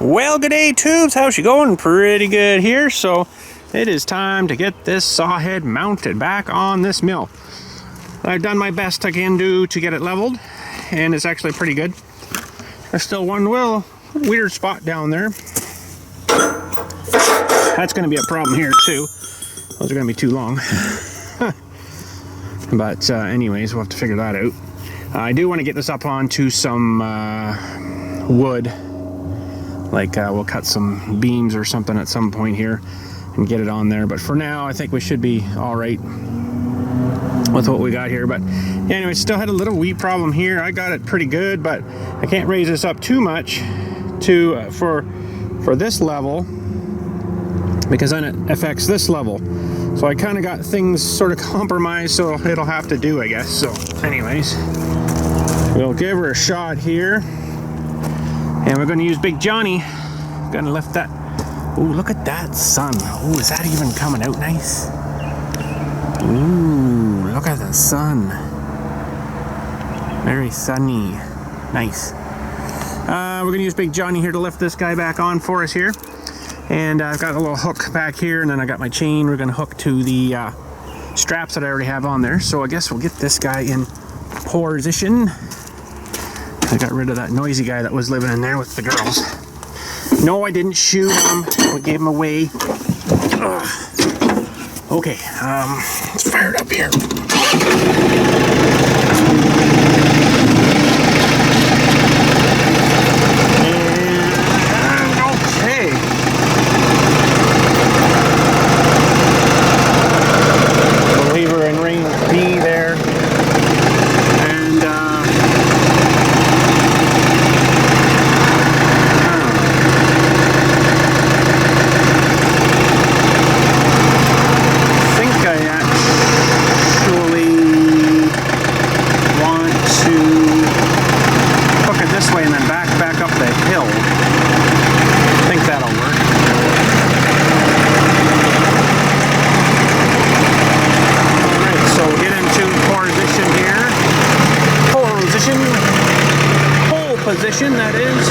Well, good day, tubes. How's she going? Pretty good here. So it is time to get this saw head mounted back on this mill. I've done my best I can do to get it leveled, and it's actually pretty good. There's still one little weird spot down there. That's going to be a problem here too. Those are going to be too long. But anyways, we'll have to figure that out. I do want to get this up onto some wood. Like we'll cut some beams or something at some point here and get it on there. But for now, I think we should be all right with what we got here. But anyway, still had a little wee problem here. I got it pretty good, but I can't raise this up too much to for this level, because then it affects this level. So I kind of got things sort of compromised, so it'll have to do, I guess. So anyways, we'll give her a shot here. And we're going to use Big Johnny. Going to lift that. Oh, look at that sun. Oh, is that even coming out nice? Ooh, look at the sun. Very sunny. Nice. We're going to use Big Johnny here to lift this guy back on for us here. And I've got a little hook back here, and then I got my chain we're going to hook to the straps that I already have on there. So I guess we'll get this guy in position. I got rid of that noisy guy that was living in there with the girls. No, I didn't shoot him. We gave him away. Ugh. Okay, let's fire it up here. And okay. The lever in ring B there. And position, that is.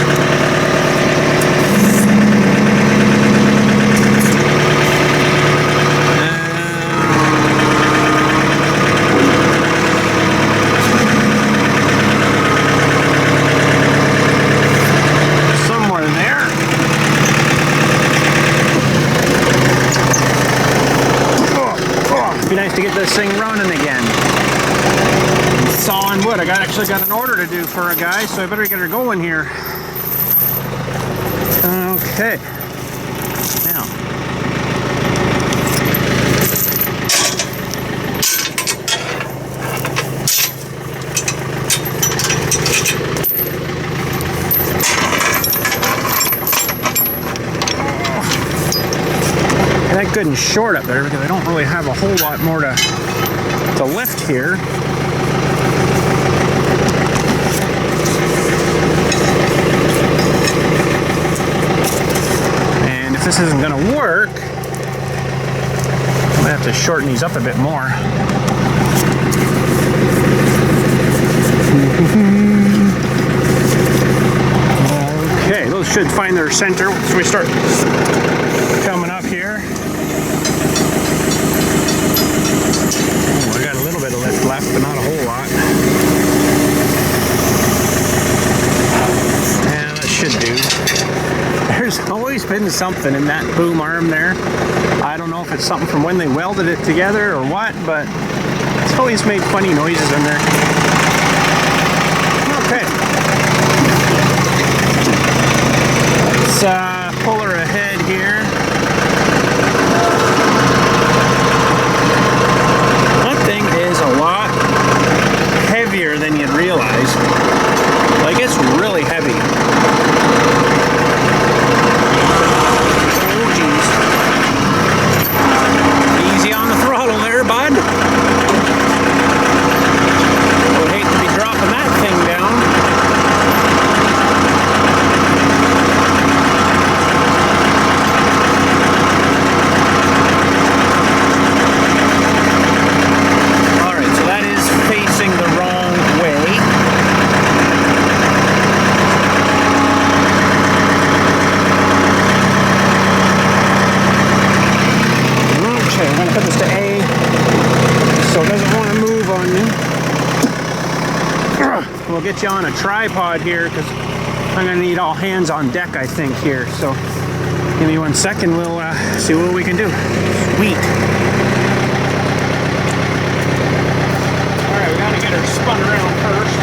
Somewhere there. It'd be nice to get this thing running again. Sawing wood. I actually got an order to do for a guy, so I better get her going here. Okay. Now. And that good and short up there, because I don't really have a whole lot more to lift here. If this isn't going to work, I'm going to have to shorten these up a bit more. Okay, those should find their center once we start coming up here. Oh, I got a little bit of lift left, but not a whole lot. Yeah, that should do. There's always been something in that boom arm there. I don't know if it's something from when they welded it together or what, but it's always made funny noises in there. Okay. Let's pull her ahead here. That thing is a lot heavier than you'd realize. Like, it's really heavy. Easy on the throttle there, bud. Would hate to be dropping that thing down. goes to A, so it doesn't want to move on me. We'll get you on a tripod here because I'm going to need all hands on deck, I think, here. So give me 1 second, we'll see what we can do. Sweet. Alright, we got to get her spun around first.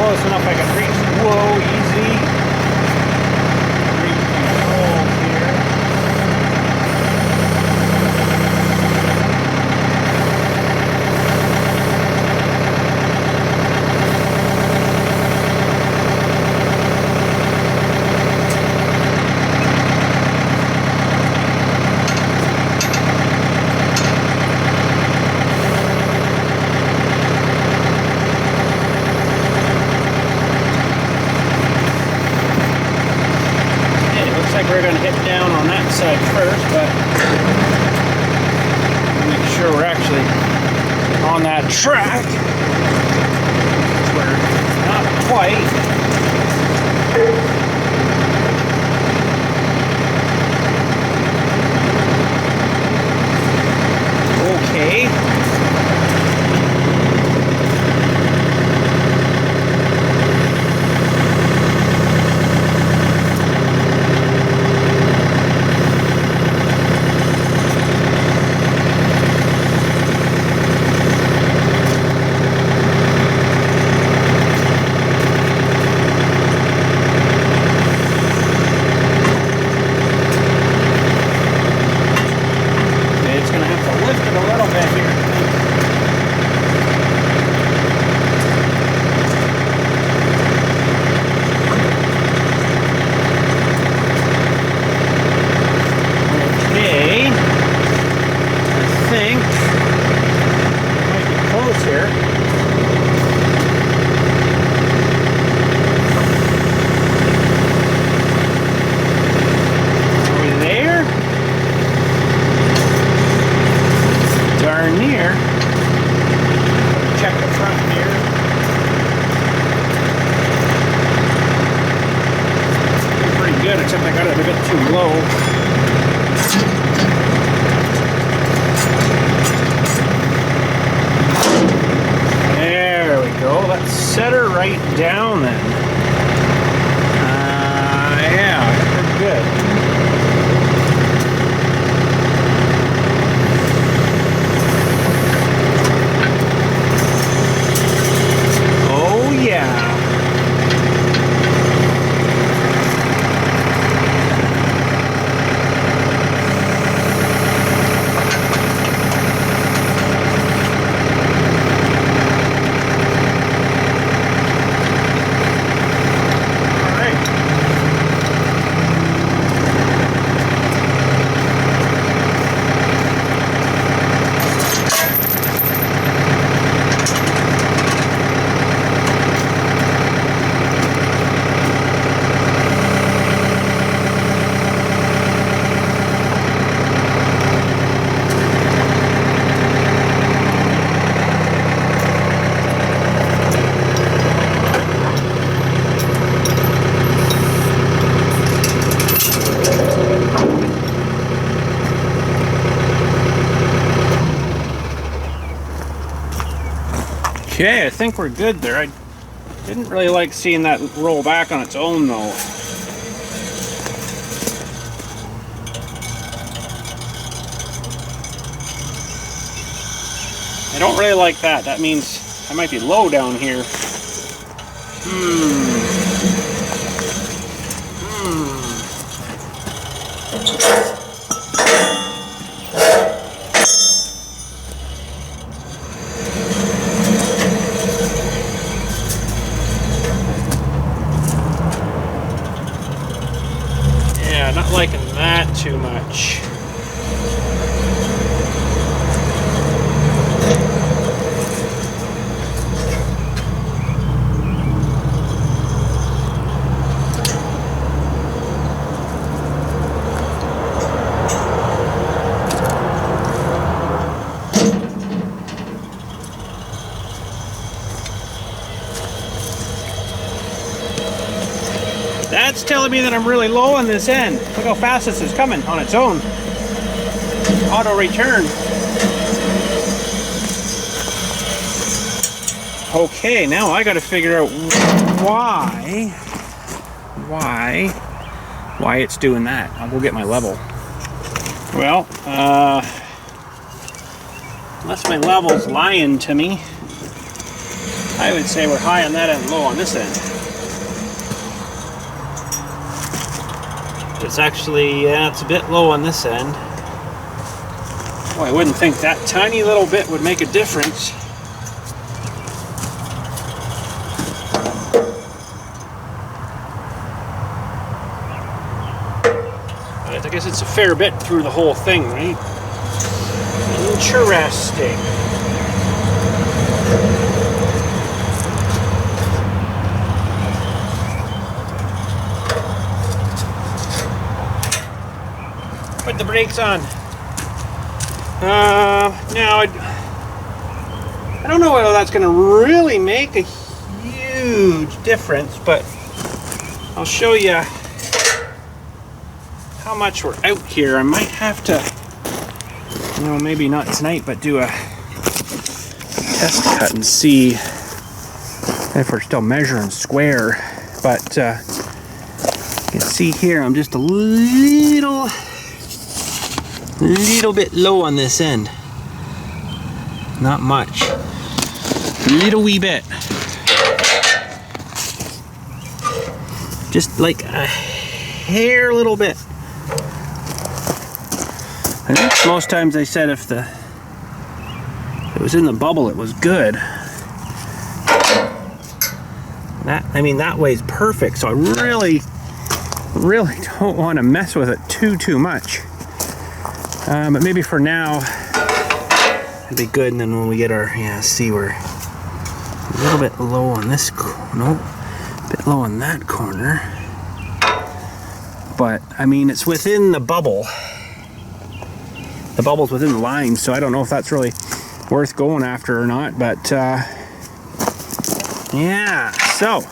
Close enough I can reach. Whoa, easy. Hold here. We're going to hit down on that side first, but make sure we're actually on that track. We're not quite. Okay. Except I got it a bit too low. There we go. Let's set her right down then. Yeah, pretty good. Oh yeah. Okay, I think we're good there. I didn't really like seeing that roll back on its own though. I don't really like that. That means I might be low down here. Not liking that too much. telling me that I'm really low on this end. Look how fast this is coming on its own. Auto return. Okay, now I gotta figure out why it's doing that. I'll go get my level. Well, unless my level's lying to me, I would say we're high on that end, low on this end. It's actually, yeah, it's a bit low on this end. Well, I wouldn't think that tiny little bit would make a difference. But I guess it's a fair bit through the whole thing, right? Interesting. Put the brakes on. Now I don't know whether that's going to really make a huge difference, but I'll show you how much we're out here. I might have to, you know, maybe not tonight, but do a test cut and see if we're still measuring square. But you can see here I'm just a little bit low on this end. Not much. Little wee bit. Just like a hair little bit. I think most times they said if it was in the bubble, it was good. That way's perfect, so I really don't want to mess with it too much. But maybe for now, it'd be good, and then when we get our, see, we're a little bit low on this corner, a bit low on that corner. But, I mean, it's within the bubble. The bubble's within the line, so I don't know if that's really worth going after or not, but, yeah, so.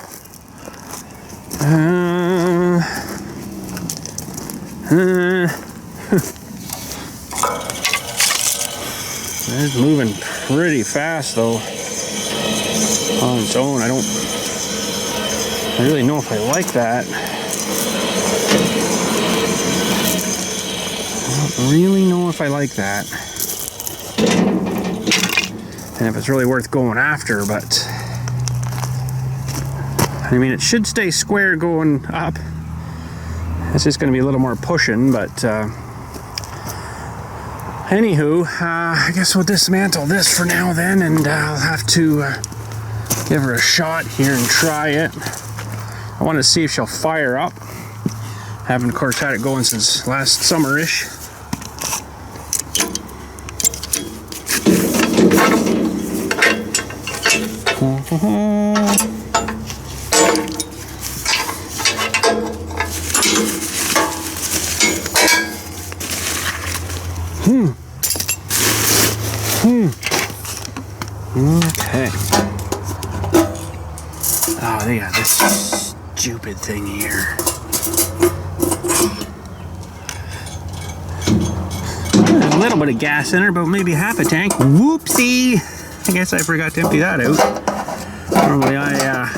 It's moving pretty fast though on its own. I don't really know if I like that. I don't really know if I like that. And if it's really worth going after, but I mean, it should stay square going up. It's just going to be a little more pushing, but anywho, I guess we'll dismantle this for now then, and I'll have to give her a shot here and try it. I want to see if she'll fire up. Haven't, of course, had it going since last summer-ish. Okay. Oh, they got this stupid thing here. There's a little bit of gas in her, but maybe half a tank. Whoopsie! I guess I forgot to empty that out. Normally I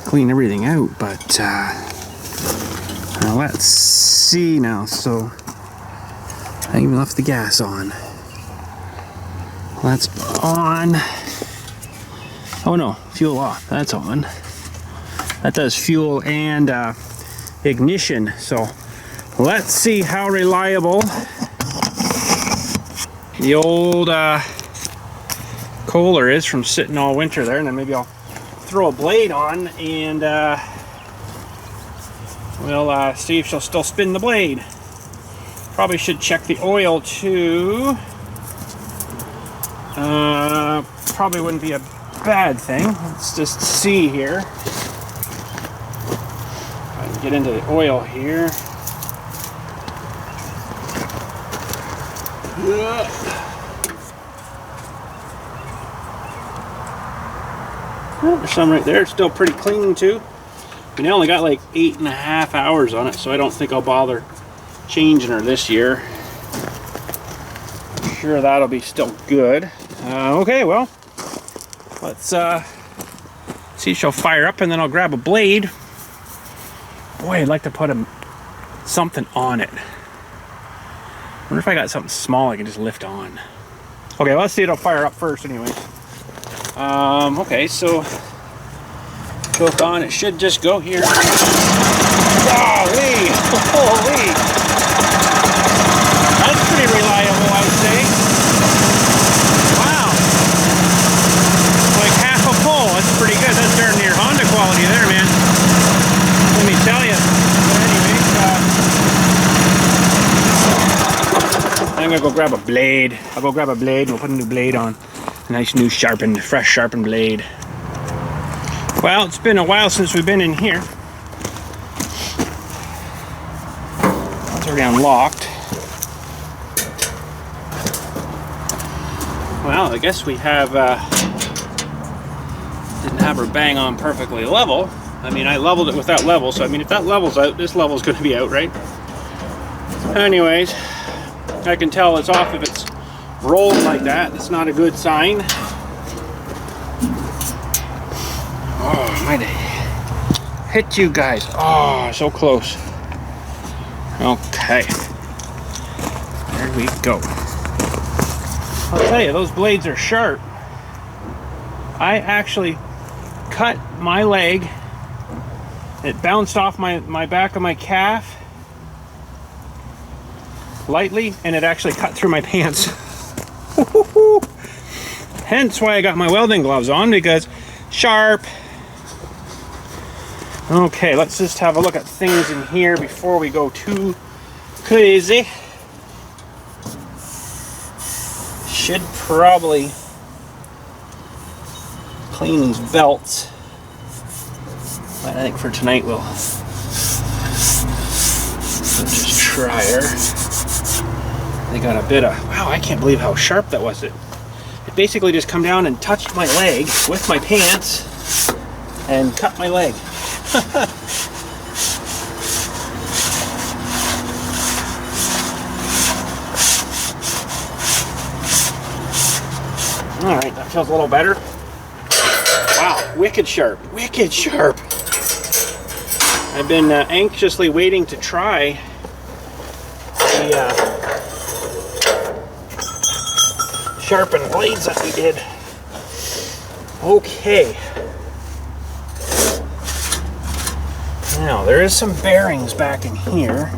clean everything out, but now let's see now. So I even left the gas on. That's on. Oh no, fuel off. That's on. That does fuel and ignition. So let's see how reliable the old Kohler is from sitting all winter there. And then maybe I'll throw a blade on and we'll see if she'll still spin the blade. Probably should check the oil too. Probably wouldn't be a bad thing. Let's just see here. If I can get into the oil here. Oh, there's some right there. It's still pretty clean too. And I only got like 8.5 hours on it, so I don't think I'll bother changing her this year. I'm sure that'll be still good. Okay, well, let's see if she'll fire up, and then I'll grab a blade. Boy, I'd like to put something on it. I wonder if I got something small I can just lift on. Okay, let's see if it'll fire up first anyway. Okay, so both on, it should just go here. Holy! Holy! That's pretty reliable, I'd say. Wow! Like half a pull, that's pretty good. That's darn near Honda quality there, man. Let me tell you. But anyways, I'm gonna go grab a blade. I'll go grab a blade and we'll put a new blade on. A nice new sharpened, fresh sharpened blade. Well, it's been a while since we've been in here. It's already unlocked. Well, I guess we have didn't have her bang on perfectly level. I mean, I leveled it with that level, so I mean, if that level's out, this level's going to be out, right? Anyways, I can tell it's off if it's rolled like that. That's not a good sign. Oh, I might have hit you guys. Oh, so close. Okay. There we go. I'll tell you, those blades are sharp. I actually cut my leg. It bounced off my back of my calf lightly, and it actually cut through my pants. Hence why I got my welding gloves on, because sharp. Okay, let's just have a look at things in here before we go too crazy. Should probably clean these belts, but I think for tonight we'll just try her. They got a bit of, wow, I can't believe how sharp that was. It basically just come down and touched my leg with my pants and cut my leg. All right, that feels a little better. Wow, wicked sharp, wicked sharp. I've been anxiously waiting to try the sharpened blades that we did. Okay. Now, there is some bearings back in here.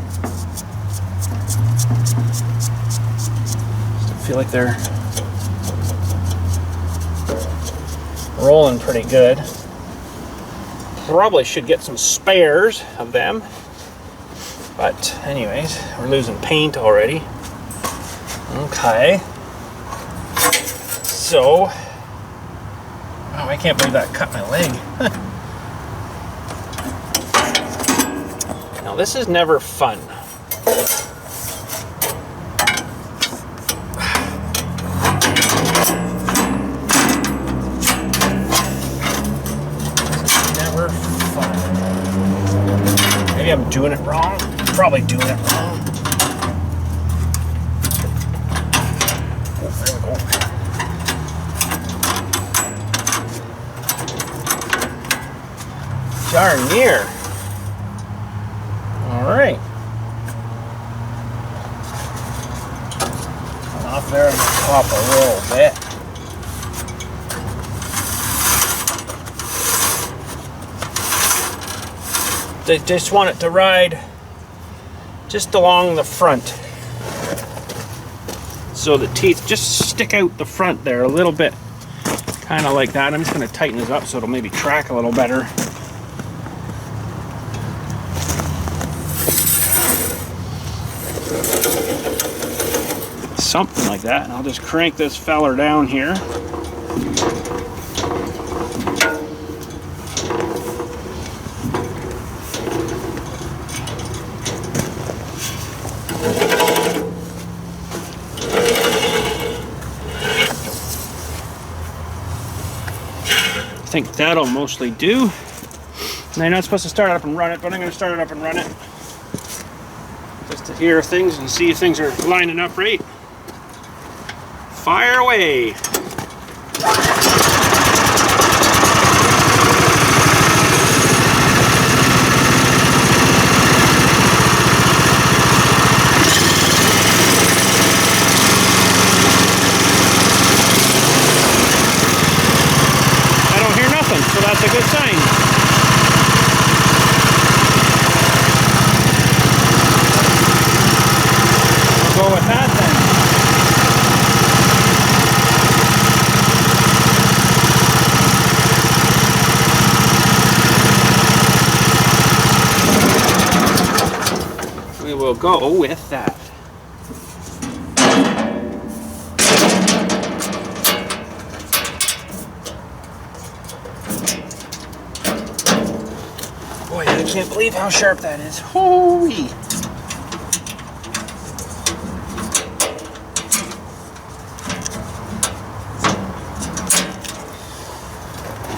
Still feel like they're rolling pretty good. Probably should get some spares of them. But anyways, we're losing paint already. Okay. So, wow, I can't believe that cut my leg. Now this is never fun. Never fun. Maybe I'm doing it wrong. Probably doing it wrong. Oh, there we go. Darn near. All right. Off there on the top a little bit. They just want it to ride just along the front. So the teeth just stick out the front there a little bit. Kind of like that. I'm just going to tighten this up so it'll maybe track a little better. Something like that, and I'll just crank this feller down here. think that'll mostly do. And I'm not supposed to start it up and run it, but I'm going to start it up and run it just to hear things and see if things are lining up right. Fire away! So that's a good sign. We'll go with that then. We will go with that. Boy, I can't believe how sharp that is. Holy!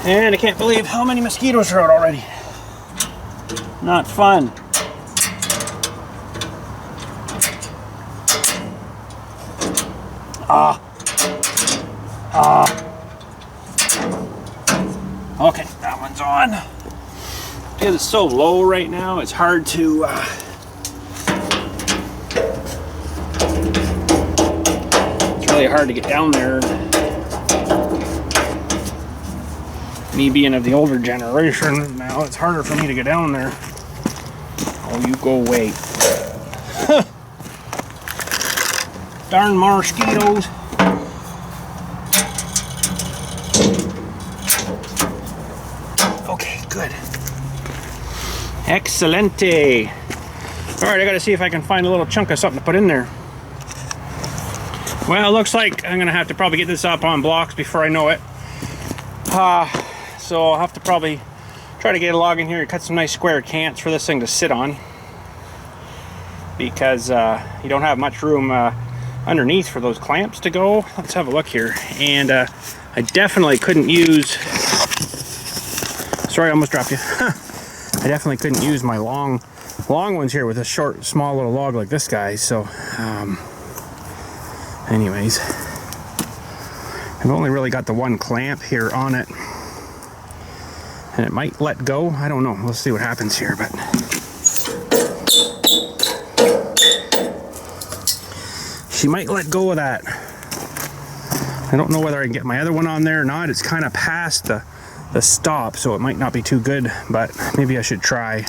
And I can't believe how many mosquitoes are out already. Not fun. Okay, that one's on. Because it's so low right now, it's hard to it's really hard to get down there. Me being of the older generation now, it's harder for me to get down there. Oh, you go away. Darn mosquitoes. Okay, good. Excelente. Alright, I gotta see if I can find a little chunk of something to put in there. Well, it looks like I'm gonna have to probably get this up on blocks before I know it. So I'll have to probably try to get a log in here and cut some nice square cants for this thing to sit on. Because you don't have much room underneath for those clamps to go. Let's have a look here. And I definitely couldn't use... Sorry, I almost dropped you. I definitely couldn't use my long ones here with a short, small little log like this guy. So, anyways, I've only really got the one clamp here on it, and it might let go. I don't know. We'll see what happens here, but she might let go of that. I don't know whether I can get my other one on there or not. It's kind of past the stop, so it might not be too good, but maybe I should try.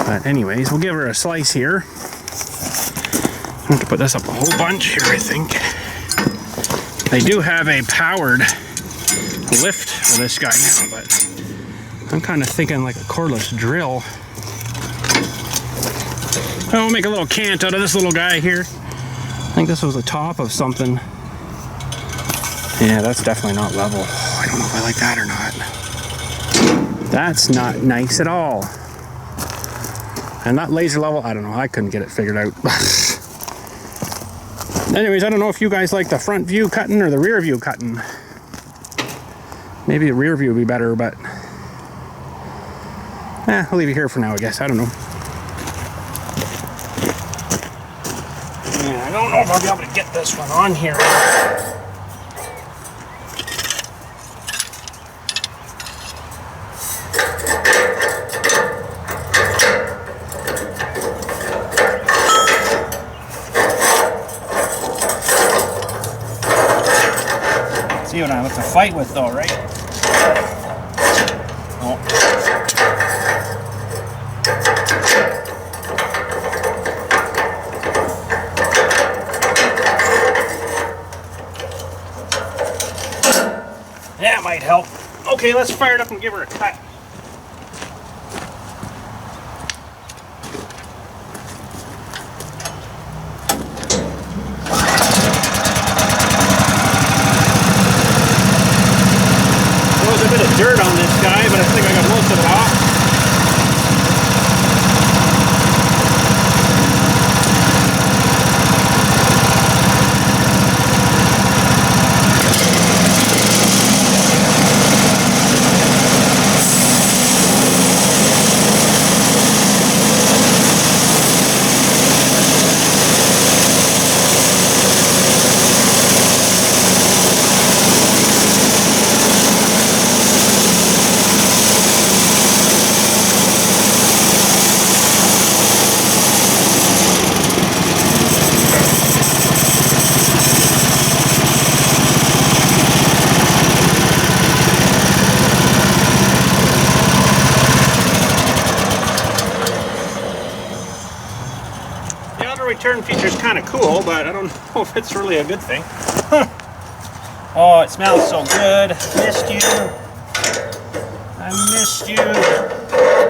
But anyways, we'll give her a slice here. I have to put this up a whole bunch here, I think. They do have a powered lift for this guy now, but I'm kind of thinking like a cordless drill. I'll make a little cant out of this little guy here. I think this was the top of something. Yeah, that's definitely not level. I don't know if I like that or not. That's not nice at all. And that laser level, I don't know. I couldn't get it figured out. Anyways, I don't know if you guys like the front view cutting or the rear view cutting. Maybe the rear view would be better, but I'll leave it here for now, I guess. I don't know. Yeah, I don't know if I'll be able to get this one on here. See what I have to fight with though, right? Oh. That might help. Okay, let's fire it up and give her a cut. Dirt on this guy, but I think I got most of it off. return feature is kind of cool, but I don't know if it's really a good thing. Oh, it smells so good. Missed you. I missed you.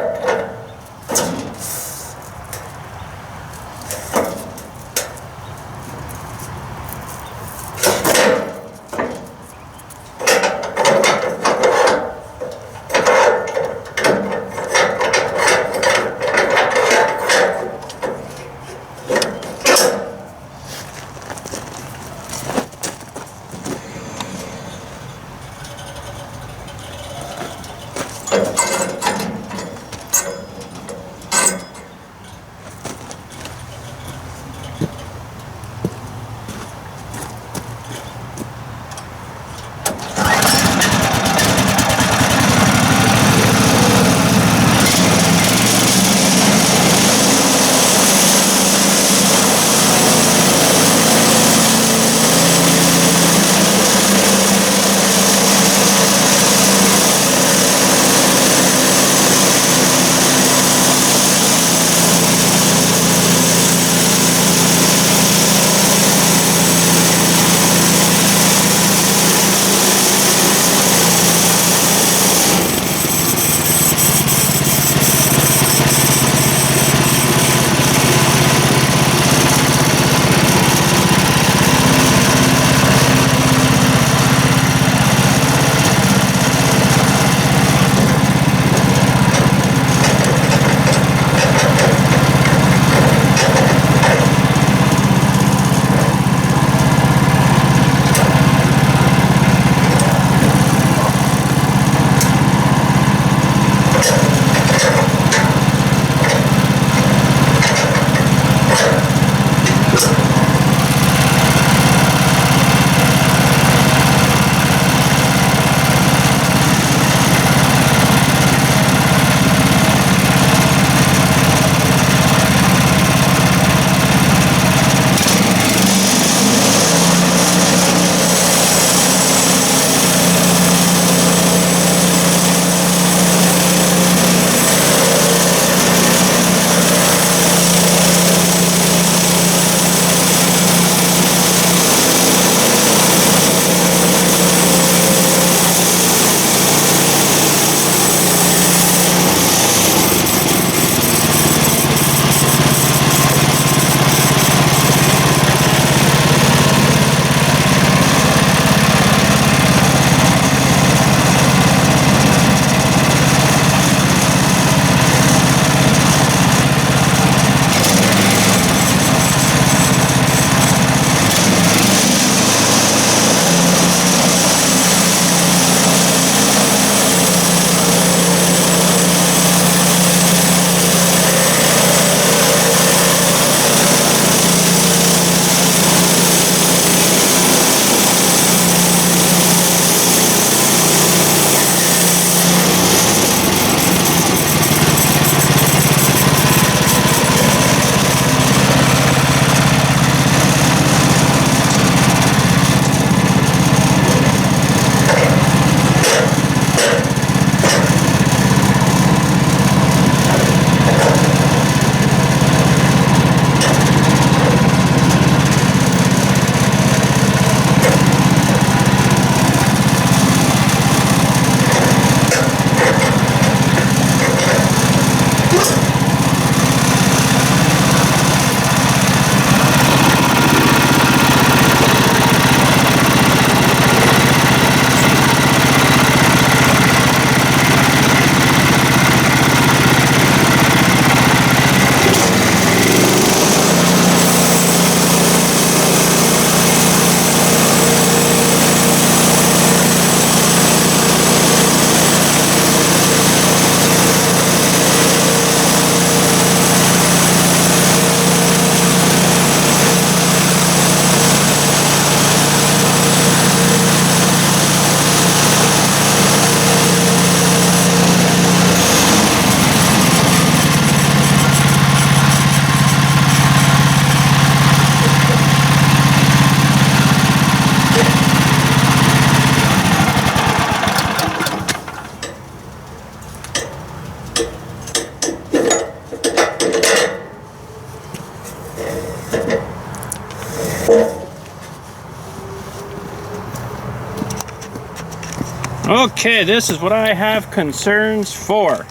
Okay, this is what I have concerns for.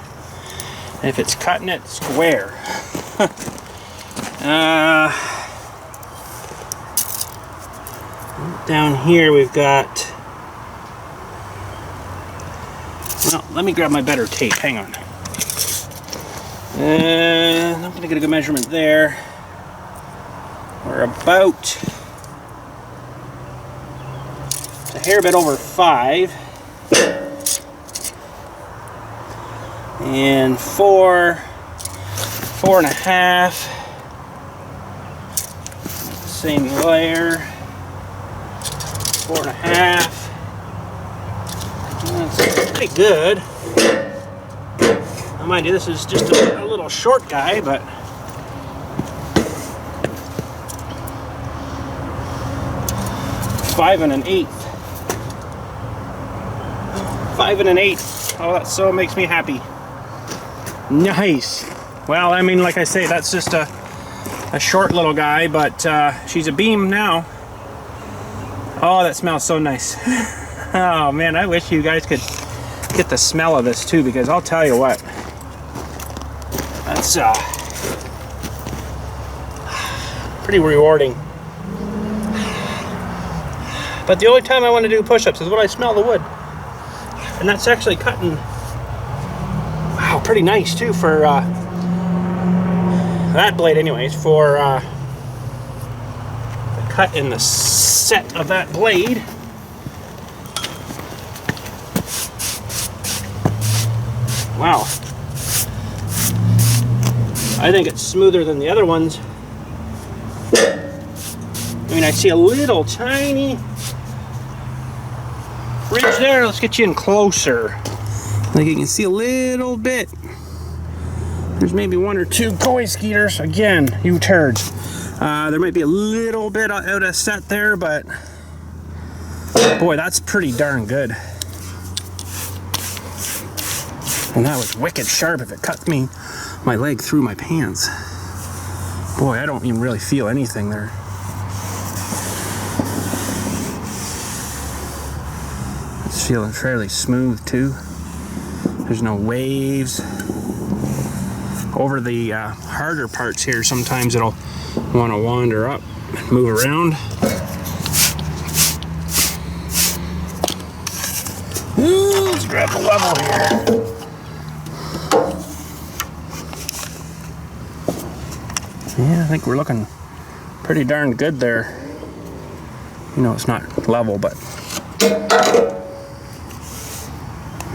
If it's cutting it square. Down here we've got, well, let me grab my better tape, hang on. I'm gonna get a good measurement there. We're about a hair bit over 5. And 4, 4.5. Same layer. 4.5. That's pretty good. Now, mind you, this is just a little short guy, but five and an eighth. 5 1/8. Oh, that so makes me happy. Nice. Well, I mean, like I say, that's just a short little guy, but she's a beam now. Oh, that smells so nice. Oh man, I wish you guys could get the smell of this too, because I'll tell you what, that's pretty rewarding. But the only time I want to do push-ups is when I smell the wood. And that's actually cutting, wow, pretty nice too for that blade anyways, for the cut in the set of that blade. Wow. I think it's smoother than the other ones. I mean, I see a little tiny ridge there. Let's get you in closer. Like you can see a little bit. There's maybe 1 or 2 koi skeeters. Again, you turds. There might be a little bit out of set there, but boy, that's pretty darn good. And that was wicked sharp. If it cut my leg through my pants. Boy, I don't even really feel anything there. It's feeling fairly smooth too. There's no waves. Over the harder parts here, sometimes it'll want to wander up and move around. Ooh, let's grab the level here. Yeah, I think we're looking pretty darn good there. You know, it's not level, but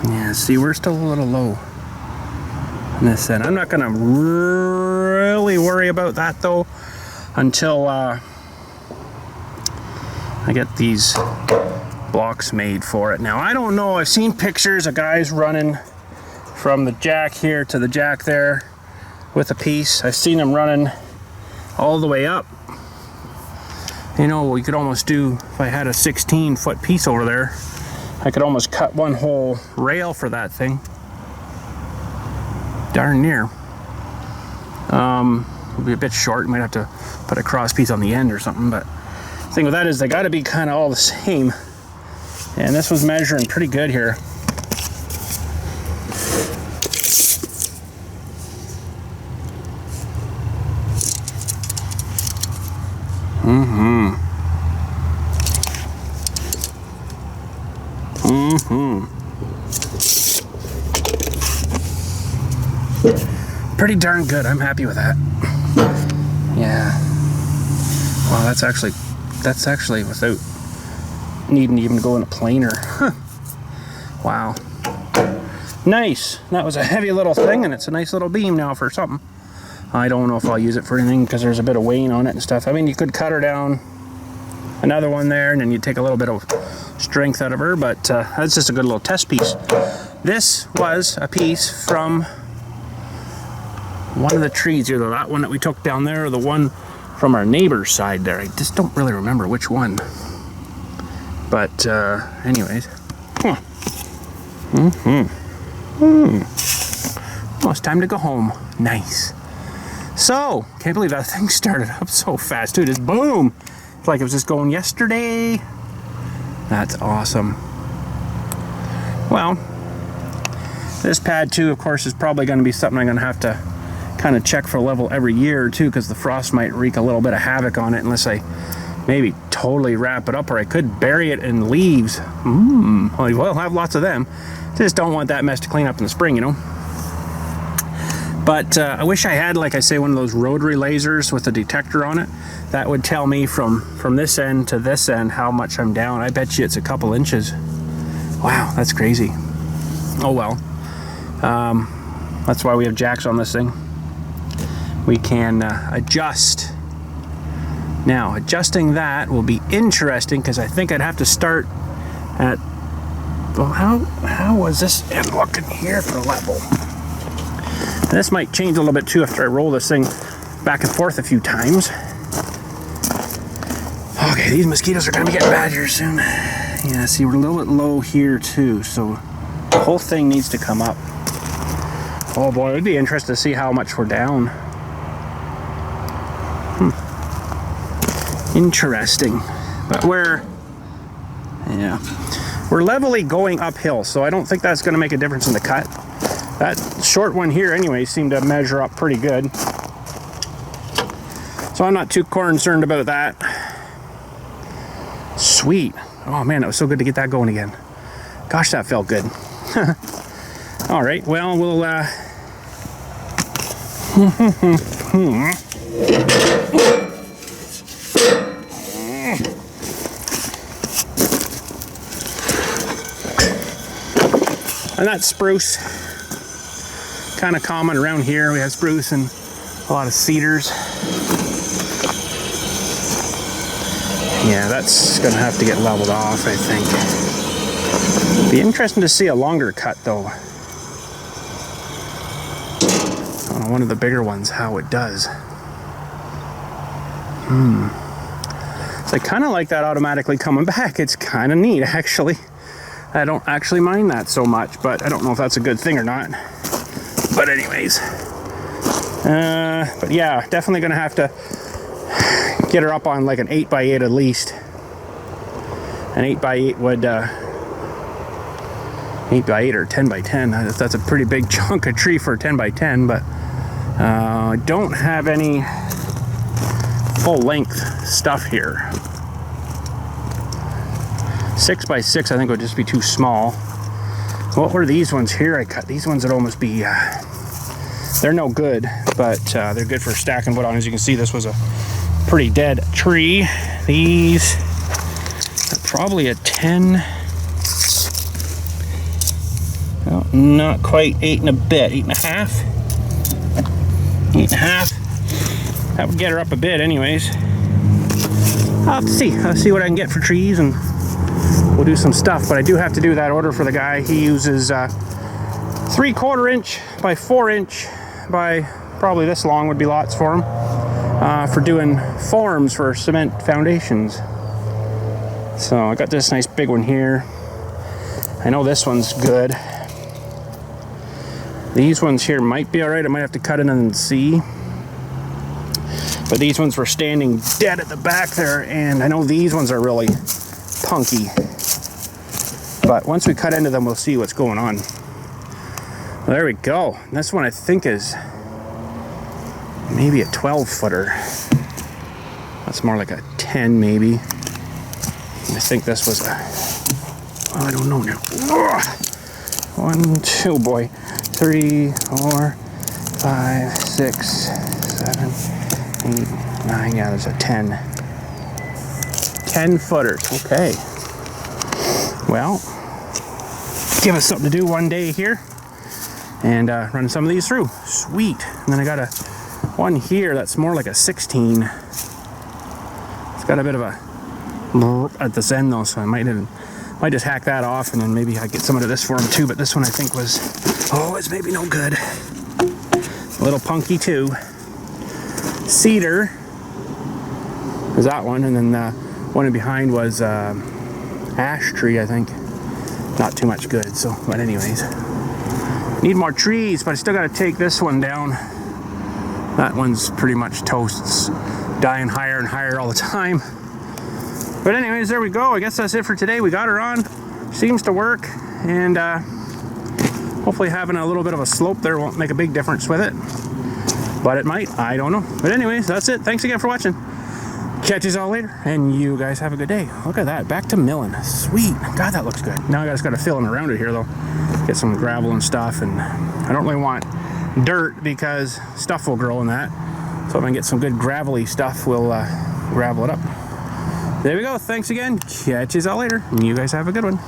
yeah, see, we're still a little low on this end. I'm not gonna really worry about that though until I get these blocks made for it. Now, I don't know, I've seen pictures of guys running from the jack here to the jack there with a piece. I've seen them running all the way up. You know, we could almost do, if I had a 16-foot piece over there, I could almost cut one whole rail for that thing. Darn near. It'll be a bit short. You might have to put a cross piece on the end or something, but the thing with that is they got to be kind of all the same. And this was measuring pretty good here. Pretty darn good. I'm happy with that. Yeah. Wow, that's actually without needing to even go in a planer. Huh. Wow. Nice. That was a heavy little thing, and it's a nice little beam now for something. I don't know if I'll use it for anything because there's a bit of weighing on it and stuff. I mean, you could cut her down, another one there, and then you'd take a little bit of strength out of her, but that's just a good little test piece. This was a piece from one of the trees, either that one that we took down there or the one from our neighbor's side there. I just don't really remember which one. But anyways. Well, it's time to go home. Nice. So, can't believe that thing started up so fast too. Just boom. It's like it was just going yesterday. That's awesome. Well, this pad too, of course, is probably going to be something I'm going to have to kind of check for level every year or two, because the frost might wreak a little bit of havoc on it unless I maybe totally wrap it up, or I could bury it in leaves. Well, I'll have lots of them. Just don't want that mess to clean up in the spring, you know. But I wish I had, like I say, one of those rotary lasers with a detector on it. That would tell me from this end to this end how much I'm down. I bet you it's a couple inches. Wow, that's crazy. Oh well. That's why we have jacks on this thing. We can adjust. Now, adjusting that will be interesting, because I think I'd have to start at, well, how was this end looking here for level? And this might change a little bit too after I roll this thing back and forth a few times. Okay, these mosquitoes are going to be getting bad here soon. Yeah, see, we're a little bit low here too, so the whole thing needs to come up. Oh boy, it would be interesting to see how much we're down. Interesting. But we're levelly going uphill, so I don't think that's going to make a difference in the cut. That short one here anyway seemed to measure up pretty good. So I'm not too concerned about that. Sweet. Oh man, it was so good to get that going again. Gosh, that felt good. All right, well, we'll and that's spruce. Kind of common around here. We have spruce and a lot of cedars. Yeah, that's gonna have to get leveled off, I think. Be interesting to see a longer cut though. On one of the bigger ones, how it does. So I kind of like that automatically coming back. It's kind of neat, actually. I don't actually mind that so much, but I don't know if that's a good thing or not. But anyways, but yeah, definitely gonna have to get her up on like an 8x8 at least. An 8x8 would 8x8 or 10x10. That's a pretty big chunk of tree for a 10x10, but I don't have any full length stuff here. 6x6 I think would just be too small. What were these ones here I cut? These ones would almost be, they're no good, but they're good for stacking wood on. As you can see, this was a pretty dead tree. These are probably a 10, well, not quite 8 and a bit, 8.5. 8.5. That would get her up a bit anyways. I'll have to see. I'll see what I can get for trees, and we'll do some stuff. But I do have to do that order for the guy. He uses 3/4 inch by 4 inch by probably this long would be lots for him, for doing forms for cement foundations. So I got this nice big one here. I know this one's good. These ones here might be all right. I might have to cut it and see. But these ones were standing dead at the back there, and I know these ones are really punky. But once we cut into them, we'll see what's going on. Well, there we go. And this one I think is maybe a 12-footer. That's more like a 10 maybe. I think this was a, well, I don't know now. 1, 2, boy. 3, 4, 5, 6, 7, 8, 9. Yeah, there's a 10. 10 footers. Okay. Well, give us something to do one day here, and run some of these through. Sweet. And then I got a one here that's more like a 16. It's got a bit of a at this end though, so I might just hack that off, and then maybe I get some of this for him too. But this one I think was, oh, it's maybe no good. A little punky too. Cedar was that one, and then the one in behind was ash tree, I think. Not too much good. So, but anyways, need more trees, but I still got to take this one down. That one's pretty much toast. It's dying higher and higher all the time. But anyways, there we go. I guess that's it for today. We got her on. Seems to work. and hopefully having a little bit of a slope there won't make a big difference with it, but it might, I don't know. But anyways, that's it. Thanks again for watching. Catch you all later, and you guys have a good day. Look at that, back to milling. Sweet. God, that looks good. Now I just got to fill in around it here though. Get some gravel and stuff, and I don't really want dirt because stuff will grow in that. So if I can get some good gravelly stuff, we'll gravel it up. There we go. Thanks again. Catch you all later. You guys have a good one.